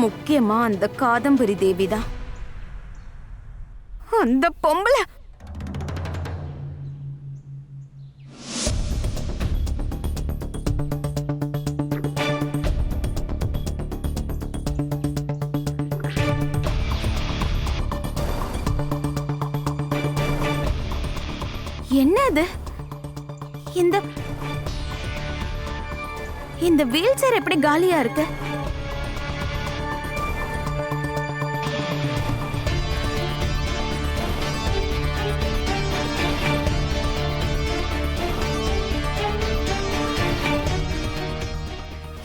முக்கியமா அந்த காதம்பரி தேவிதான். அந்த பொம்பளை என்ன அது? இந்த இந்த வீல் சேர் எப்படி காலியா இருக்கு?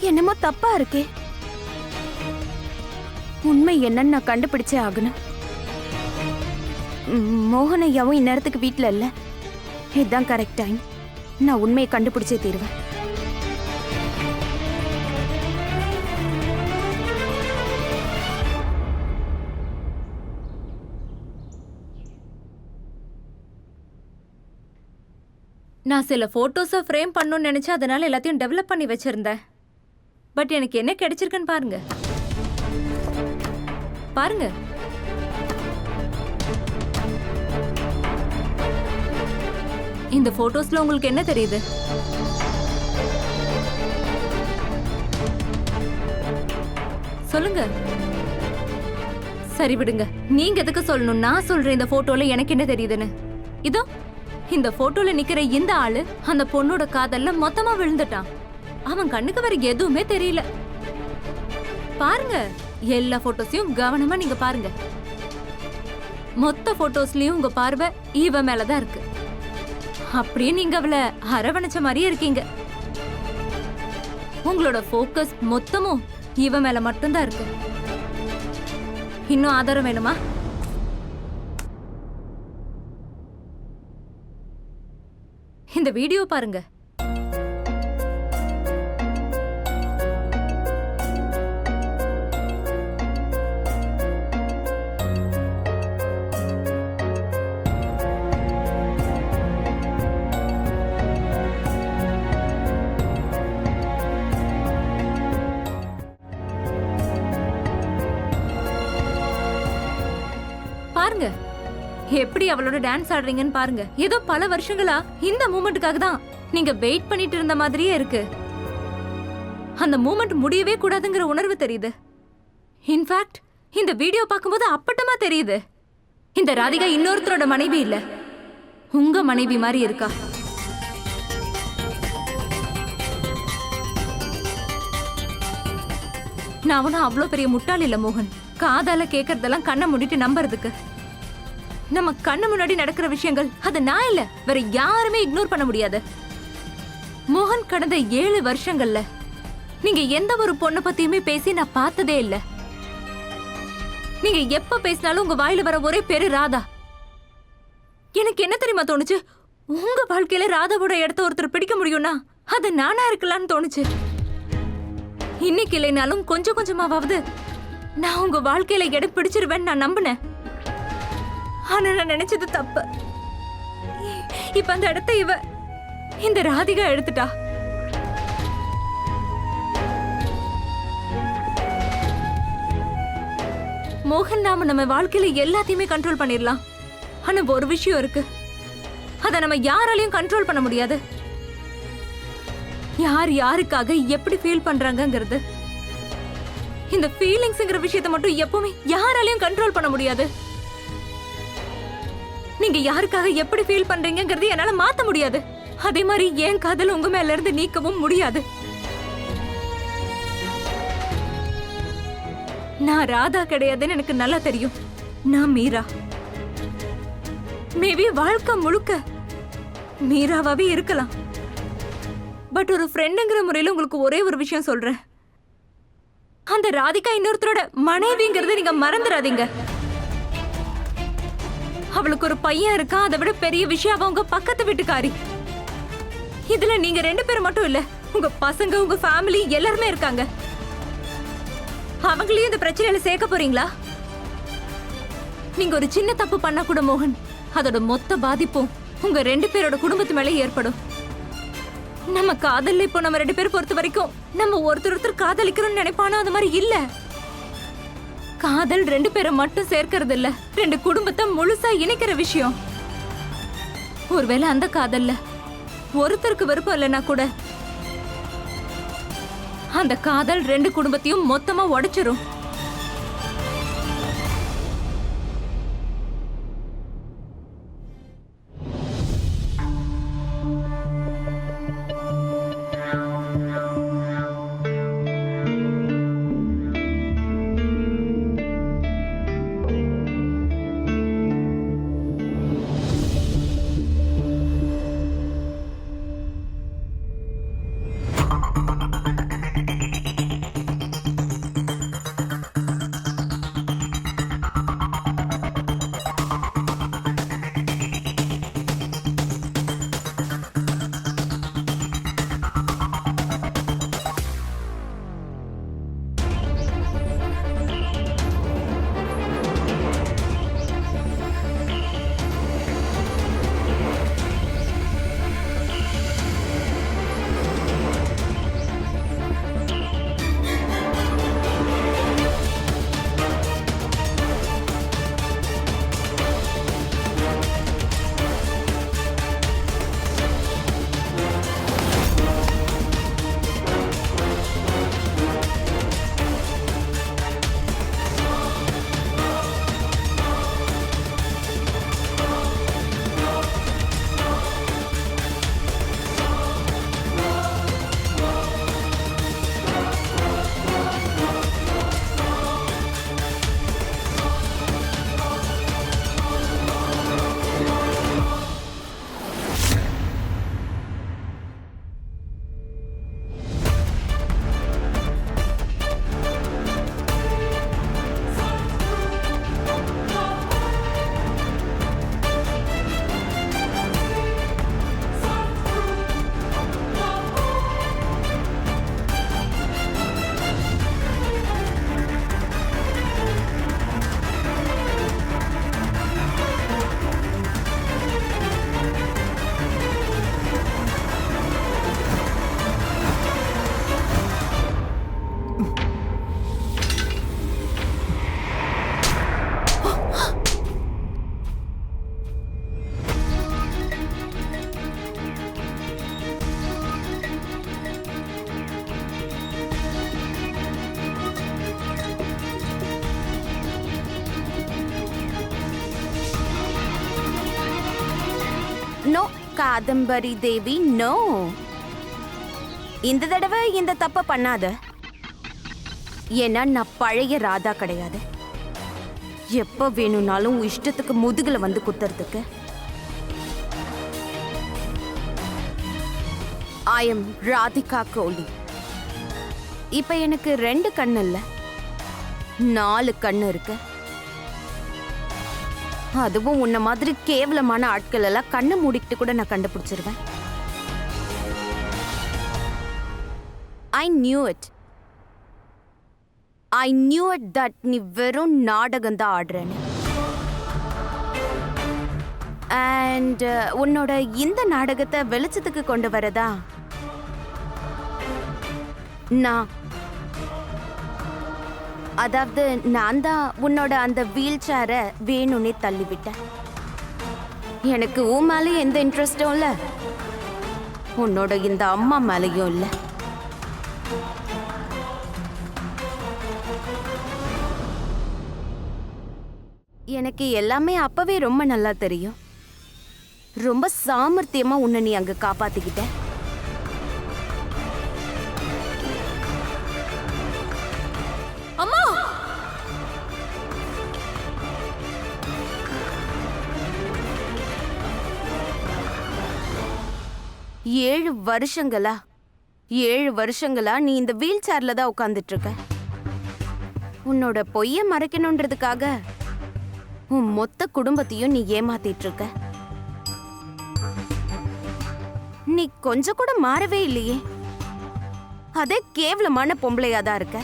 என்னமோ தப்பா இருக்கே. உண்மை என்னன்னு நான் கண்டுபிடிச்சே ஆகணும். மோகனையாவும் இந்நேரத்துக்கு வீட்டுல இல்ல. இதுதான் கரெக்ட் டைம். நான் உண்மையை கண்டுபிடிச்சே தீருவேன். நான் சில போட்டோஸை ஃப்ரேம் பண்ணணும்னு நினைச்சா அதனால எல்லாத்தையும் டெவலப் பண்ணி வச்சிருந்தேன். பட் எனக்கு என்ன கிடைச்சிருக்குன்னு பாருங்க. பாருங்க, இந்த போட்டோஸ்ல உங்களுக்கு என்ன தெரியுது? சொல்லுங்க. சரி விடுங்க, நீங்க எதுக்கு சொல்லணும்? நான் சொல்றேன் இந்த போட்டோல எனக்கு என்ன தெரியுதுன்னு. இதோ இந்த போட்டோல நிக்கிற இந்த ஆளு அந்த பொண்ணோட காதல்ல மொத்தமா விழுந்துட்டான். அவன் கண்ணுக்கு வேற எதுவுமே தெரியல. பாருங்க, எல்லா போட்டோஸையும் கவனமா நீங்க பாருங்க. மொத்த போட்டோஸ்லயும் உங்க பார்வை இவ மேலதான் இருக்கு. அப்படியே நீங்க அவளை அரவணைச்ச மாதிரியே இருக்கீங்க. உங்களோட போக்கஸ் மொத்தமும் இவ மேல மட்டும்தான் இருக்கு. இன்னும் ஆதாரம் வேணுமா? இந்த வீடியோ பாருங்க. பாருங்க எப்படி அவளோட டான்ஸ் ஆடுறீங்கன்னு பாருங்க. ஏதோ பல வருஷங்களா இந்த மூமெண்ட்டுக்காக தான் நீங்க வெயிட் பண்ணிட்டு இருந்த மாதிரியே இருக்கு. அந்த மூமெண்ட் முடியவே கூடாதுங்கிற உணர்வு தெரியுது. இன்ஃபேக்ட் இந்த வீடியோ பார்க்கும்போது அப்பட்டமா தெரியுது, இந்த ராதிகா இன்னொருத்தரோட மனைவி இல்ல, உங்க மனைவி மாதிரி இருக்கா. நான் அவனும் அவ்வளோ பெரிய முட்டாள் இல்ல மோகன். காதால கேட்கறதெல்லாம் கண்ணை மூடிட்டு நம்புறதுக்கு. நம்ம கண்ணு முன்னாடி நடக்கிற விஷயங்கள் அது நான் இல்ல, வேற யாருமே இக்னோர் பண்ண முடியாது. மோகன், கடந்த 7 வருஷங்கள்ல நீங்க எந்த ஒரு பொண்ணை பத்தியுமே பேசி நான் பார்த்ததே இல்ல. நீங்க எப்ப பேசினாலும் உங்க வாயில வர ஒரே பேரு ராதா. எனக்கு என்ன தெரியுமா தோணுச்சு? உங்க வாழ்க்கையில ராதாவோட இடத்த ஒருத்தர் பிடிக்க முடியும்னா அது நானா இருக்கலாம்னு தோணுச்சு. இன்னைக்கு இல்லைனாலும் கொஞ்சம் கொஞ்சமாவது நான் உங்க வாழ்க்கையில இடம் பிடிச்சிருவேன்னு நான் நம்பினேன். ஆனா நான் நினைச்சது தப்பு. இப்ப அந்த இடத்தை இந்த ராதிகா எடுத்துட்டா. மோகன், நாம நம்ம வாழ்க்கையில எல்லாத்தையுமே கண்ட்ரோல் பண்ணிடலாம். ஆனா ஒரு விஷயம் இருக்கு, அத நம்ம யாராலையும் கண்ட்ரோல் பண்ண முடியாது. யார் யாருக்காக எப்படி ஃபீல் பண்றாங்கங்கிறது, இந்த ஃபீலிங்ஸ்ங்கிற விஷயத்தை மட்டும் எப்பவுமே யாராலையும் கண்ட்ரோல் பண்ண முடியாது. நீங்க யாருக்காக எப்படி ஃபீல் பண்றீங்கங்கிறது என்னால மாத்த முடியாது. அதே மாதிரி என் காதல் உங்க மேல இருந்து நீக்கவும் முடியாது. நான் ராதா கிடையாதுன்னு எனக்கு நல்லா தெரியும். நான் மீரா. மேபி வாழ்க்கை முழுக்க மீராவாவே இருக்கலாம். பட் ஒரு ஃப்ரெண்டுங்கிற முறையில உங்களுக்கு ஒரே ஒரு விஷயம் சொல்றேன், அந்த ராதிகா இன்னொருத்தரோட மனைவிங்கிறத நீங்க மறந்துடாதீங்க. அவளுக்கு ஒரு பையன் இருக்கா, அதை விட பெரிய விஷயம் அவங்க பக்கத்து வீட்டுக்காரி. இதுல நீங்க 2 பேரும் மட்டும் இல்ல, உங்க பசங்க, உங்க ஃபேமிலி எல்லாருமே இருக்காங்க. அவங்களையும் இந்த பிரச்சனையில சேர்க்க போறீங்களா? நீங்க ஒரு சின்ன தப்பு பண்ணா கூட மோகன், அதோட மொத்த பாதிப்பும் உங்க 2 பேரோட குடும்பத்து மேலே ஏற்படும். நம்ம காதல்ல இப்போ நம்ம 2 பேர் பொறுத்த வரைக்கும் நம்ம ஒருத்தர் காதலிக்கிறோம்னு நினைப்பானோ அது மாதிரி இல்ல. காதல் ரெண்டு பேரை மட்டும் சேர்க்கறது இல்ல, ரெண்டு குடும்பத்தை முழுசா இணைக்கிற விஷயம். ஒருவேளை அந்த காதல்ல ஒருத்தருக்கு விருப்பம் இல்லைன்னா கூட அந்த காதல் ரெண்டு குடும்பத்தையும் மொத்தமா உடைச்சிரும். நோ காதம்பரி தேவி, நோ. இந்த தடவை இந்த தப்ப பண்ணாத. ஏன்னா நான் பழைய ராதா கிடையாது. எப்ப வேணும்னாலும் உன் இஷ்டத்துக்கு முதுகுல வந்து குத்துறதுக்கு. ஐ எம் ராதிகா கோலி. இப்ப எனக்கு 2 கண்ணு இல்ல, 4 கண்ணு இருக்கு. அதுவும் உன்ன மாதிரி கேவலமான ஆட்கள் எல்லாம் கண்ணை மூடிக்கிட்டு கூட நான் கண்டுபிடிச்சிருவேன். ஐ நியூ இட் தட் நீ வெறும் நாடகம் தான் ஆடுறேன்னு. அண்ட் உன்னோட இந்த நாடகத்தை வெளிச்சத்துக்கு கொண்டு வரதா நான் தான் உன்னோட அந்த வீல் சேரை வேணும்னே தள்ளிவிட்டேன். எனக்கு உன் மேலே எந்த இன்ட்ரெஸ்டும் இல்லை, உன்னோட இந்த அம்மா மேலேயும் இல்லை. எனக்கு எல்லாமே அப்பவே ரொம்ப நல்லா தெரியும். ரொம்ப சாமர்த்தியமா உன்னை நீ அங்க காப்பாத்திக்கிட்ட. அம்மா, 7 வருஷங்களா நீ இந்த வீல் சேர்ல தான் உட்கார்ந்துட்டு இருக்க. உன்னோட பொய்ய மறைக்கணும்ன்றதுக்காக உன் மொத்த குடும்பத்தையும் நீ ஏமாத்திட்டு இருக்க. நீ கொஞ்சம் கூட மாறவே இல்லையே. அதே கேவலமான பொம்பளையா தான் இருக்க.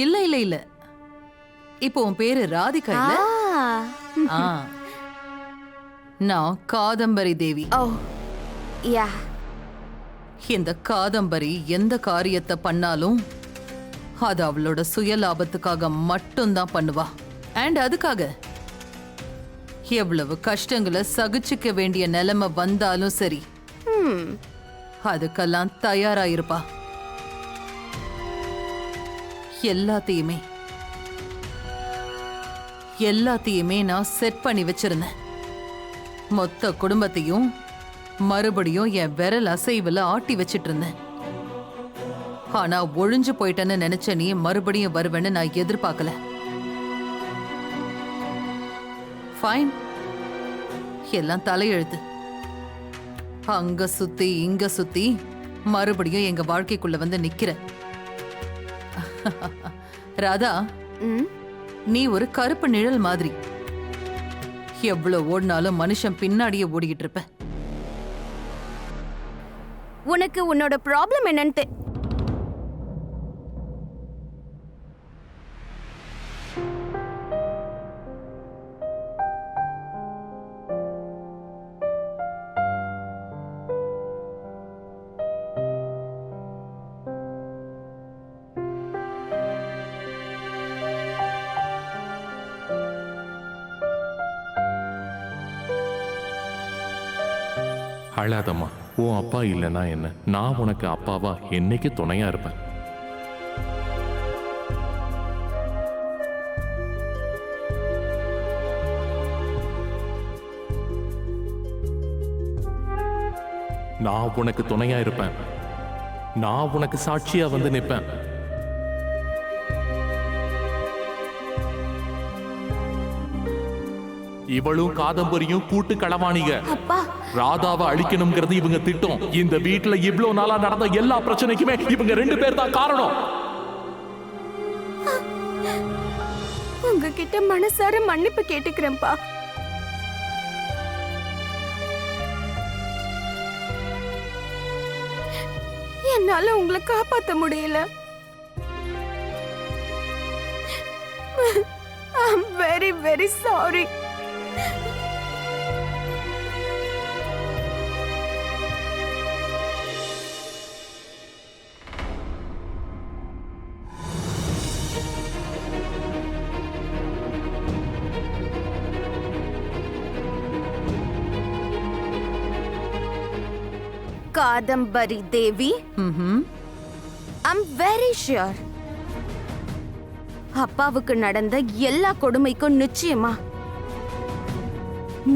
இல்ல இல்ல இல்ல, இப்போ உன் பேரு ராதிகா இல்ல? ஆ, நான் காதம்பரி தேவி. ஓ யா. இந்த காதம்பரி எந்த காரியத்தை பண்ணாலும் அது அவளோட சுய லாபத்துக்காக மட்டும்தான் பண்ணுவா. அண்ட் அதுக்காக எவ்வளவு கஷ்டங்களை சகிச்சுக்க வேண்டிய நிலைமை வந்தாலும் சரி, அதுக்கெல்லாம் தயாராயிருப்பா. எல்லாத்தையுமே நான் செட் பண்ணி வச்சிருந்தேன். மொத்த குடும்பத்தையும் மறுபடியும் என் விரல் அசைவுல ஆட்டி வச்சிட்டு இருந்தேன். ஆனா ஒழிஞ்சு போயிட்டேன்னு நினைச்ச நீ மறுபடியும் வருவேன்னு நான் எதிர்பார்க்கல. ஃபைன், எல்லாம் தலையெழுத்து. அங்க சுத்தி இங்க சுத்தி மறுபடியும் எங்க வாழ்க்கைக்குள்ள வந்து நிக்கிற. ராதா, நீ ஒரு கருப்பு நிழல் மாதிரி. எவ்வளவு ஓடினாலும் மனுஷன் பின்னாடியே ஓடிக்கிட்டு இருப்ப. உனக்கு உன்னோட ப்ராப்ளம் என்னன்னு அழாதம்மா. உன் அப்பா இல்லைன்னா என்ன, நான் உனக்கு அப்பாவா என்னைக்கு துணையா இருப்பேன். நான் உனக்கு துணையா இருப்பேன். நான் உனக்கு சாட்சியா வந்து நிற்பேன். இவளும் காதம்பரியும் கூட்டு களவாணிங்க. ராதாவை அழிக்கணும்ங்கிறது இவங்க திட்டம். இந்த வீட்டுல இவ்வளவு நாளா நடந்த எல்லா பிரச்சனைக்குமே இவங்க 2 பேர் தான் காரணம். உங்ககிட்ட மனசார மன்னிப்பு கேட்டுக்கிறேன்ப்பா. என்னால உங்களை காப்பாத்த முடியல. I'm very, very sorry. Kadambari Devi, I'm very sure அப்பாவுக்கு நடந்த எல்லா கொடுமைக்கும் நிச்சயமா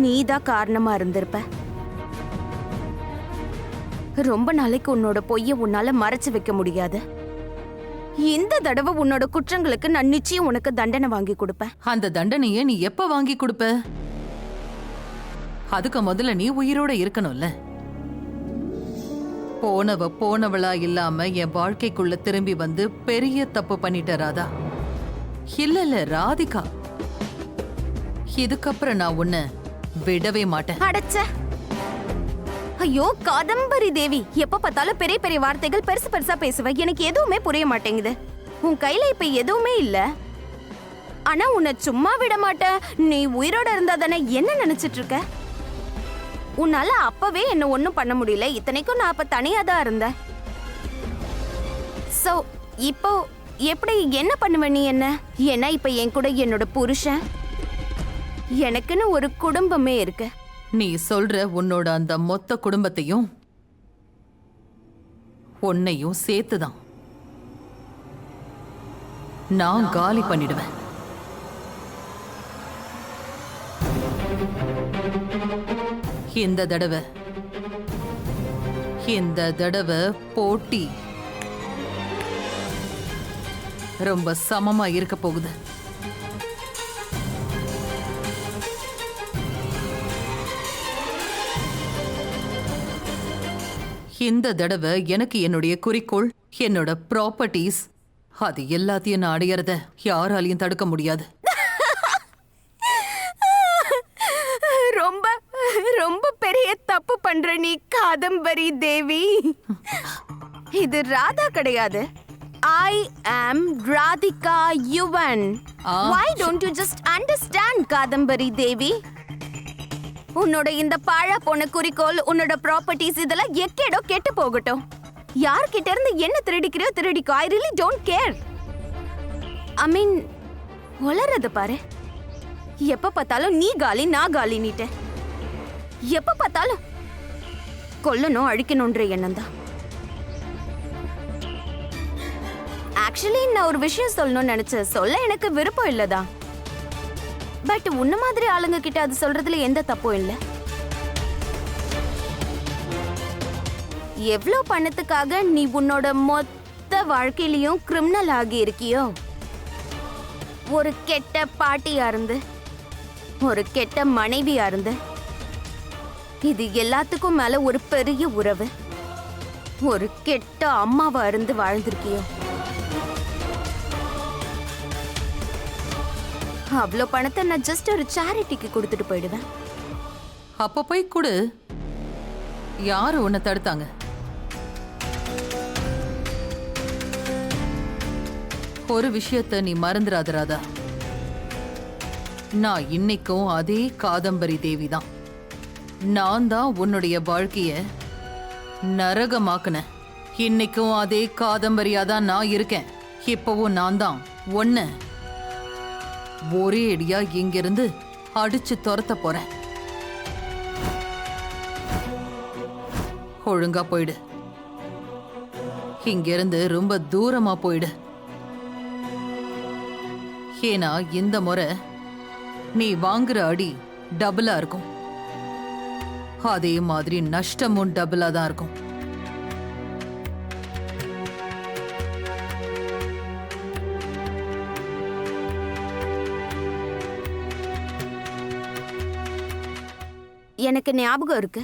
நீதான் காரணமா இருந்திருப்ப. ரொம்ப நாளைக்கு உன்னோட பொய்ய உன்னால மறைச்சு வைக்க முடியாது. இந்த தடவை உன்னோட குற்றங்களுக்கு நான் நிச்சயம் உனக்கு தண்டனை வாங்கி கொடுப்பேன். அந்த தண்டனையை நீ எப்ப வாங்கி கொடுப்ப? அதுக்கு முதல்ல நீ உயிரோட இருக்கணும்ல. போனவளா இல்லாம என் வாழ்க்கைக்குள்ள திரும்பி வந்து பெரிய தப்பு பண்ணிட்ட ராதா. இல்ல ராதிகா, இதுக்கப்புறம் நான் உன்னை விடவே மாட்டேன். அடச்ச, ஐயோ காதம்பரி தேவி, எப்ப பார்த்தாலும் பெரிய பெரிய வார்த்தைகள் பெருசு பெருசா பேசுவ. எனக்கு எதுவுமே புரிய மாட்டேங்குது. உன் கையில இப்ப எதுவுமே இல்ல, ஆனா உன்னை சும்மா விட மாட்டேன். நீ உயிரோட இருந்தா தானே என்ன நினைச்சிட்டு இருக்க? உன்னால அப்பவே என்ன ஒண்ணும் பண்ண முடியல. இத்தனைக்கும் நான் அப்ப தனியா தான் இருந்தேன். சோ இப்போ எப்படி என்ன பண்ணுவ நீ என்ன? ஏன்னா இப்ப என் கூட என்னோட புருஷன், எனக்குன்னு ஒரு குடும்பமே இருக்கு. நீ சொல்ற உன்னோட அந்த மொத்த குடும்பத்தையும் உன்னையும் சேர்த்துதான் நான் காலி பண்ணிடுவேன். இந்த தடவை போட்டி ரொம்ப சமமா இருக்க போகுது. இந்த தடவை எனக்கு என்னுடைய குறிக்கோள், என்னோட ப்ராப்பர்ட்டிஸ், அது எல்லாத்தையும் நான் அடையறத யாராலையும் தடுக்க முடியாது. ரொம்ப ரொம்ப பெரிய தப்பு பண்ற நீ காதம்பரி தேவி. இது ராதா கிடையாது. I am Radhika Yuvan. Why don't you just understand, Kadambari தேவி? உன்னோட இந்த பாழா போன குறிக்கோள், உன்னோட ப்ராப்பர்ட்டிஸ் இதெல்லாம் எக்கேடோ கெட்டு போகட்டும். யார்கிட்ட இருந்து என்ன திருடிக்கிறியோ திருடிக்கோ. I really don't care. I mean, வளரது பாரு. எப்ப பார்த்தாலும் நீ காலி நான் காலினிட்ட. எப்ப பார்த்தாலும் கொல்லணும் அழிக்கணும்ன்ற எண்ணம் தான். ஆக்சுவலி நான் ஒரு விஷயம் சொல்லணும்னு நினைச்சேன். சொல்ல எனக்கு விருப்பம் இல்லதான். பட் உன்ன மாதிரி ஆளுங்க கிட்ட அது சொல்றதுல எந்த தப்பும் இல்ல. எவ்ளோ பணத்துக்காக நீ உன்னோட மொத்த வாழ்க்கையிலயும் கிரிமினல் ஆகி இருக்கியோ, ஒரு கெட்ட பாட்டியா இருந்து, ஒரு கெட்ட மனைவியா இருந்து, இது எல்லாத்துக்கும் மேல ஒரு பெரிய உறவு, ஒரு கெட்ட அம்மாவா இருந்து வாழ்ந்திருக்கியோ, அவ்வளோ பணத்தை நான் ஜஸ்ட் ஒரு சேரிட்டிக்கு கொடுத்துட்டு போயிடுவேன். அப்ப போய் கொடு. யாரு உன்னை தடுத்தாங்க? ஒரு விஷயத்த நீ மறந்துடாத ராதா. நான் இன்னைக்கும் அதே காதம்பரி தேவி தான். நான் தான் உன்னுடைய வாழ்க்கைய நரகமாக்குனேன். இன்னைக்கும் அதே காதம்பரியா தான் நான் இருக்கேன். இப்பவும் நான் தான் ஒன்னு ஒரே அடியா இங்கிருந்து அடிச்சு துரத்த போறேன். ஒழுங்கா போயிடு. இங்கிருந்து ரொம்ப தூரமா போயிடு. ஏன்னா இந்த முறை நீ வாங்குற அடி டபுளா இருக்கும். அதே மாதிரி நஷ்டமும் டபுளா தான் இருக்கும். எனக்கு ஞாபகம் இருக்கு,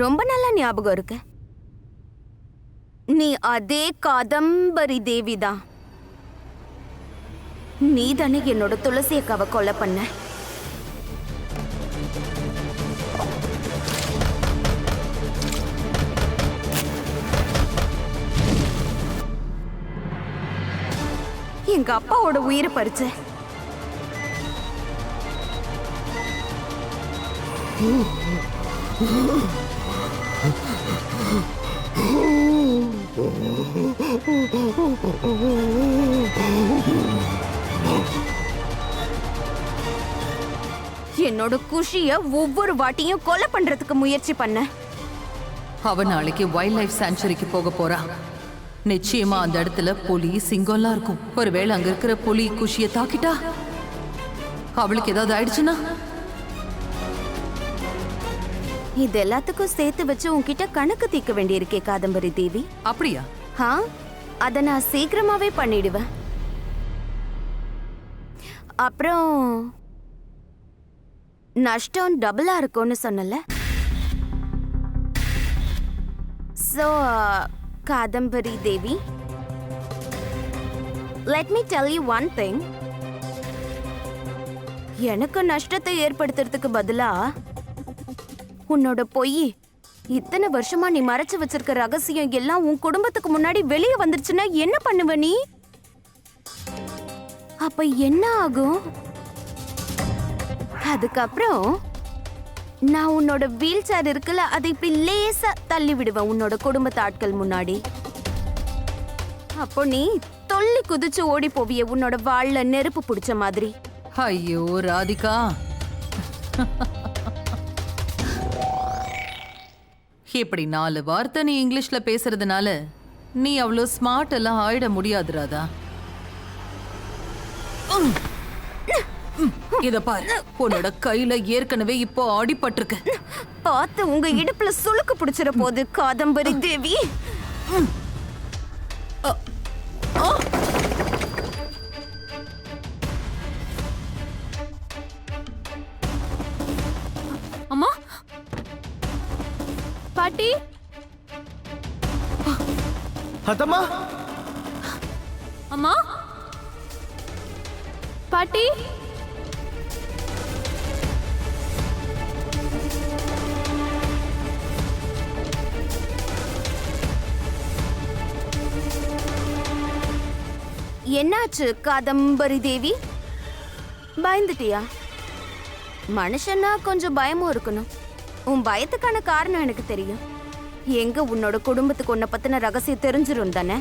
ரொம்ப நல்லா ஞாபகம் இருக்கு. நீ அதே காதம்பரி தேவி தான். நீ தானே என்னோட துளசி அக்காவை கொலை பண்ண. எங்க அப்பாவோட உயிரை பறிச்ச. என்னோட குஷிய ஒவ்வொரு வாட்டியும் கொலை பண்றதுக்கு முயற்சி பண்ண. அவ நாளைக்கு வைல்ட் லைஃப் சாங்சுரிக்கு போக போறா. நிச்சயமா அந்த இடத்துல புலி சிங்கம்லாம் இருக்கும். ஒருவேளை அங்க இருக்கிற புலி குஷிய தாக்கிட்டா அவளுக்கு ஏதாவது ஆயிடுச்சுன்னா? இது எல்லாத்துக்கும் சேர்த்து வச்சு உன்கிட்ட கணக்கு தீர்க்க வேண்டியிருக்கே காதம்பரி தேவி. அப்படியா? அத நான் சீக்கிரமாவே பண்ணிடுவேன். அப்புறம் நஷ்டம் டபுளா இருக்கும்னு சொன்னல. So Kadambari Devi, let me tell you one thing. எனக்கு நஷ்டத்தை ஏற்படுத்துறதுக்கு பதிலா உன்னோட பொய், இத்தனை வருஷமா நீ மறைச்சு வச்சிருக்க ரகசியம் எல்லாம் உன் குடும்பத்துக்கு முன்னாடி வெளியே வந்துருச்சுன்னா என்ன பண்ணுவ நீ? அப்ப என்ன ஆகும்? அதுக்கப்புறம் நான் உன்னோட வீல் சேர் இருக்குல்ல, அதை இப்படி லேசா தள்ளி விடுவேன் உன்னோட குடும்பத்து ஆட்கள் முன்னாடி. அப்போ நீ தொல்லி குதிச்சு ஓடி போவிய, உன்னோட வாள்ல நெருப்பு பிடிச்ச மாதிரி. ஐயோ ராதிகா, இப்படி 4 வார்த்தை நீ இங்கிலீஷ்ல பேசுறதுனால நீ அவ்வளோ ஸ்மார்ட் எல்லாம் ஆயிட முடியாது ராதா. இத பாரு, உன்னோட கையில ஏற்கனவே இப்போ அடிபட்டிருக்கு. பார்த்து உங்க இடுப்புல சுளுக்கு பிடிச்சிட போது காதம்பரி தேவி. அம்மா, பாட்டி, அதம்மா, அம்மா, பாட்டி. என்னாச்சு காதம்பரி தேவி? பயந்துட்டியா? மனுஷன்னா கொஞ்சம் பயமும் இருக்கணும். உன் பயத்துக்கான காரணம் எனக்கு தெரியும். எங்க உன்னோட குடும்பத்துக்கு உன்னை பத்தின ரகசியம் தெரிஞ்சிரும் தானே?